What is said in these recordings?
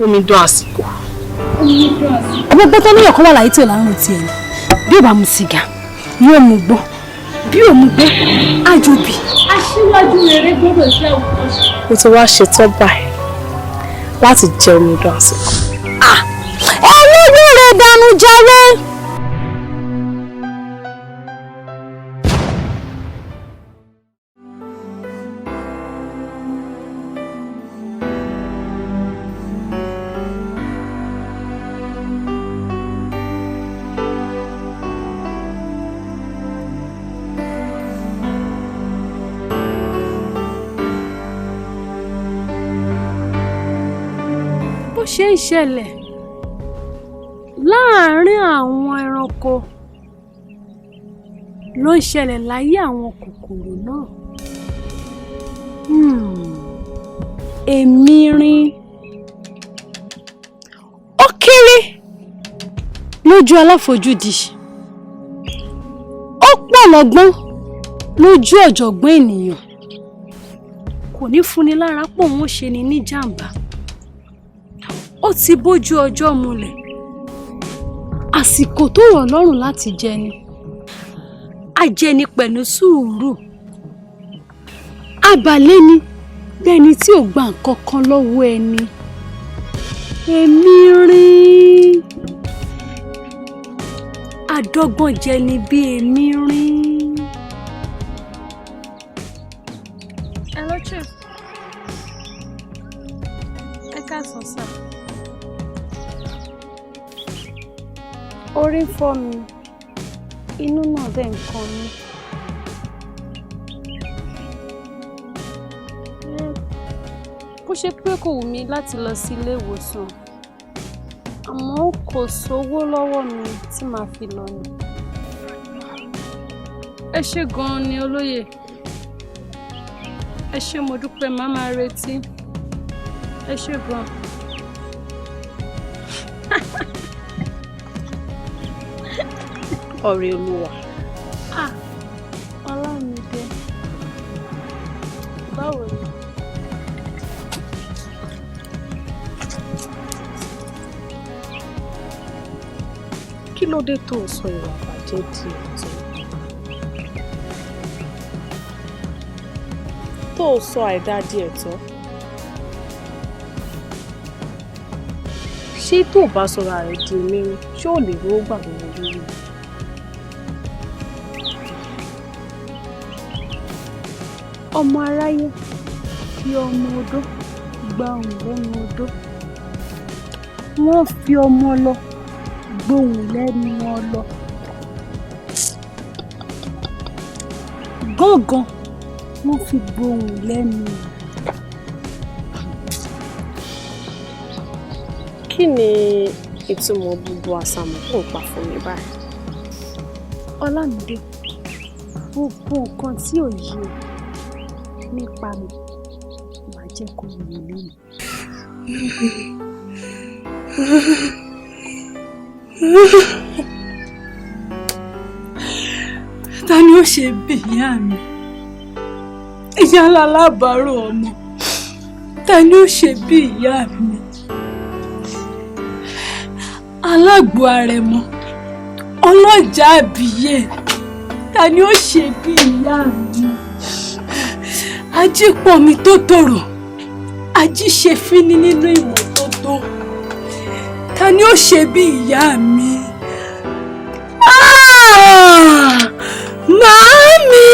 Omi dùn àsìkò. Ọmọ gbọ́tọ́ ní ọ̀kan wà láyé tí ò lárùn tiẹ̀ ni. Bí ò bá mu sìgá, yóò mu gbọ́. Bí ò mu gbọ́, àjòbí. Aṣíwájú rere gbọ́dọ̀ jẹ́ òkúta. Mo ti wá ṣetán báyìí láti jẹ omi dùn àsìkò. Ẹlẹ́gbẹ́ rẹ̀ dànù jàre. Ṣé ń ṣẹlẹ̀ láàárín àwọn ẹranko ló ń ṣẹlẹ̀ láyé àwọn kòkòrò náà. Emirin ó kéré lójú aláfojúdi, ó pọ̀ lọ́gbọ́n lójú ọ̀jọ̀gbọ́n ènìyàn, kò ní fúnni lára pọ̀ wọ́n ṣe ni ní jàǹbá. Ó ti bójú ọjọ́ mulẹ̀, àsìkò tó rọ̀ lọ́rùn láti jẹni, ajẹni pẹ̀lú sùúrù, abalẹ́ni bẹ́ni tí ò gba nǹkan kan lọ́wọ́ ẹni. Emirin adọ́gbọ́n jẹni bí Emirin. Hello, Chief. Ẹ káàsán sir. Orí ń fọ́ mi, inú náà dẹ̀ ń kan mí. Bó ṣe pé kò wù mí láti lọ sí ilé ìwòsàn, àmọ́ kò sówó lọ́wọ́ mi tí màá fi lọ ni. Ẹ ṣé gan-an ni olóyè. Ẹ ṣé, mo dúpẹ́, màá máa retí. Ẹ ṣé gan-an. Ọ̀rẹ́ Olúwa. Ọlámídé. Báwo ni? Kí ló dé tó sọ ìwà àbàjẹ́ di ẹ̀tọ́? Tó sọ àìdá di ẹ̀tọ́? Ṣé tó bá sọra rẹ̀ di Emirin, ṣé ò lè rówó gbà lọ́wọ́ lórí? Ọmọ aráyé fi ọmọ odó gba ohùn lẹ́nu odó. Wọ́n fi ọmọ lọ gbóhùn lẹ́nu ọlọ. Gángan wọ́n fi gbóhùn lẹ́nu. Kí ni ìtumọ̀ gbogbo àsàmọ̀ tó ń pa fún mi báyìí? Ọlámídé, gbogbo nǹkan tí ò yé o nípa mi máa jẹ́ kó yé mi lónìí. Ta ni ó ṣe bí ìyá mi? Ìyá alábàárò ọmọ. Ta ni ó ṣe bí ìyá mi? Alágbo àrẹ̀mọ, ọlọ́jà àbíyè. Ta ni ó ṣe bí ìyá mi? Ajípọ̀ mi tó tòrò, ajíṣe fíní nínú ìmọ́tótó. Ta ni ó ṣe bí ìyá mi? Màámi!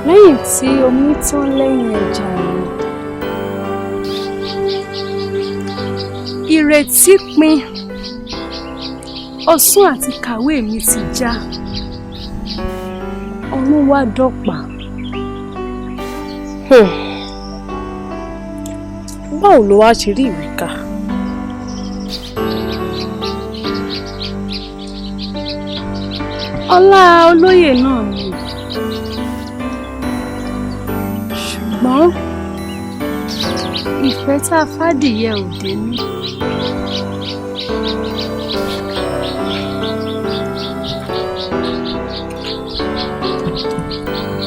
Lẹ́yìn tí omi tán lẹ́yìn ẹja mi, ìrètí pin, ọ̀sán àti kàwé mi ti já, ọ̀run wá dọ̀pà. Báwo ló wá ṣe rí ìwé kà? Ọlá olóyè náà ni. Ṣùgbọ́n ìfẹ́ tá a fàdìyẹ ò dé ní.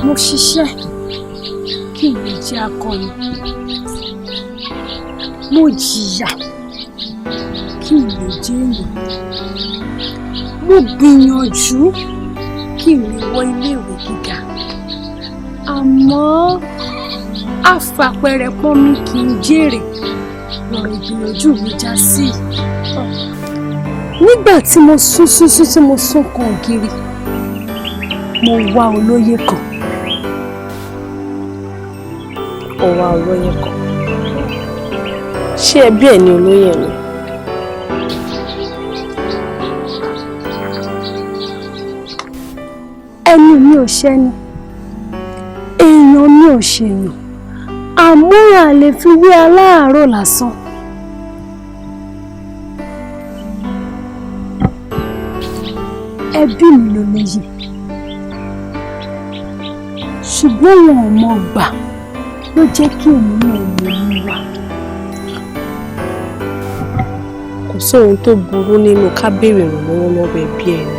Mo ṣiṣẹ́ kí n lè jẹ́ akọni. Mo jìyà kí n lè jẹ́ èèyàn. Mo gbìyànjú kí n lè wọ iléèwé gíga. Àmọ́ afàpẹrẹ pọ́n mi kì í jèrè lọ́rọ̀ ìgbìyànjú mi já sí. Nígbà tí mo sún tí mo sún kan ògiri, mo wá olóyè kan. Ó wá olóyè kan. Ṣé ẹbí ẹ̀ ni olóyè ni? Ẹni mi ò ṣẹ́ni, èèyàn mi ò ṣèyàn, àmúra lè fi wé aláàárọ̀ lásán. Ẹbí mi ló léyè, ṣùgbọ́n wọn ò mọ̀ gbà ló jẹ́ kí èmi náà lè mú wa. Kò sí ohun tó burú nínú ká béèrè ìrànlọ́wọ́ lọ́wọ́ ẹbí ẹni.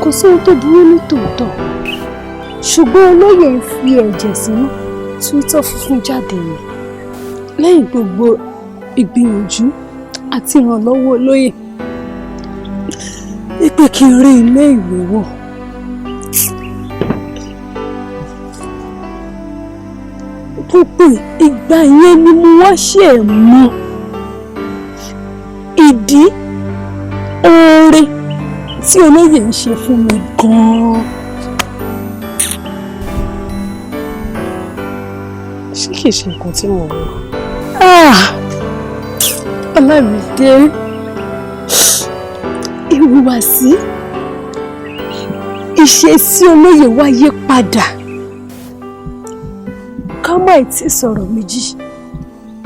Kò sí ohun tó burú ní tòótọ́, ṣùgbọ́n olóyè ń fi ẹ̀jẹ̀ sínú tí ìtọ́ funfun jáde ni. Lẹ́yìn gbogbo ìgbìyànjú àti ìrànlọ́wọ́ olóyè, wípé kí n rí ilé ìwé wọ̀. Gbogbo ìgbà yẹn ni mo wá ṣe mọ̀ ìdí oore tí olóyè ń ṣe fún mi gan-an. Ṣé kìí ṣe nǹkan tí mo rò? Ọlámídé, ìhùwàsí ìṣesí olóyè wá yí padà. Ká má tí sọ̀rọ̀ méjì,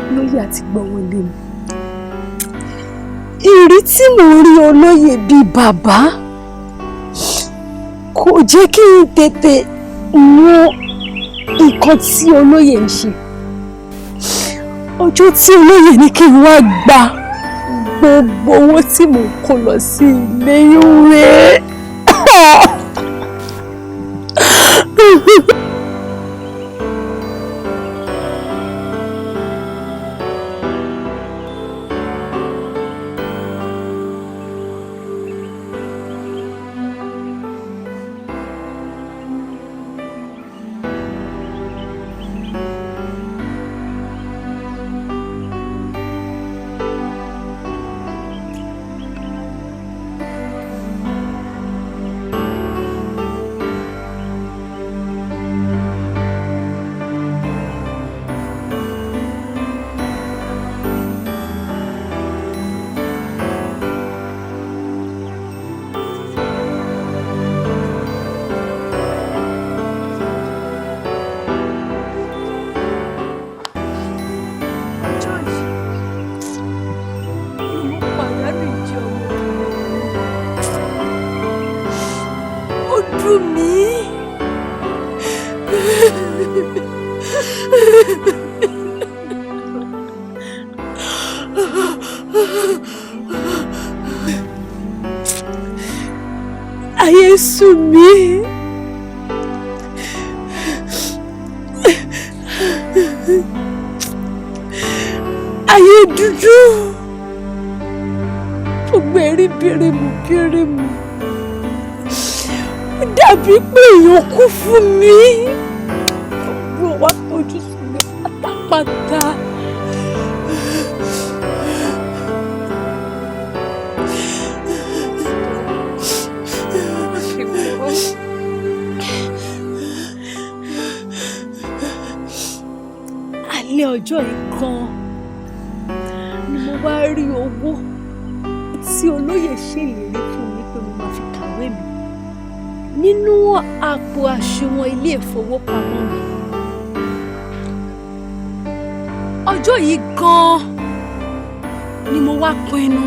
olóyè àti gbọ́wọ́ lé mi. Ìrí tí mo rí olóyè bíi bàbá kò jẹ́ kí n tètè mọ nǹkan tí olóyè ń ṣe. Ọjọ́ tí olóyè ní kí n wá gba gbogbo owó tí mo kó lọ sí ilé ìwé. Ayé sú mi. Ayé dúdú. Gbogbo ẹ̀rí bírímù. Ó dàbí pé èèyàn kú fún mi. Gbogbo wa tójú sí mi pátápátá. Alẹ́ ọjọ́ yìí kan ni mo wá rí owó tí olóyè ṣèlérí fún mi pé mo máa fi kàwé mi nínú àpò àsùnwọ̀n ilé ìfowópamọ́ mi. ọjọ́ yìí gan-an ni mo wá pinnu.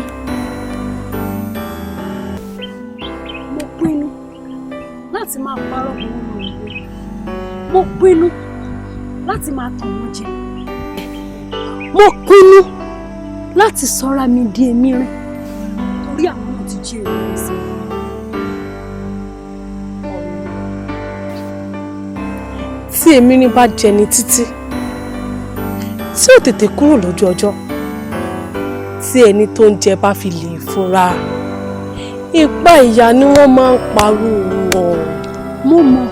Mo pinnu láti máa parọ́ mọ́ wọn lóore. Mo pinnu láti máa tàn wọ́n jẹ. Mo pinnu láti sọ́ra mi di Emirin torí àwọn náà ti jí èrè rẹ̀ sí. Tí Emirin bá jẹni títí tí ò tètè kúrò lójú ọjọ́, tí ẹni tó ń jẹ bá fi lè fura, ipa ìyá ni wọ́n máa ń parú wọn. Mo mọ̀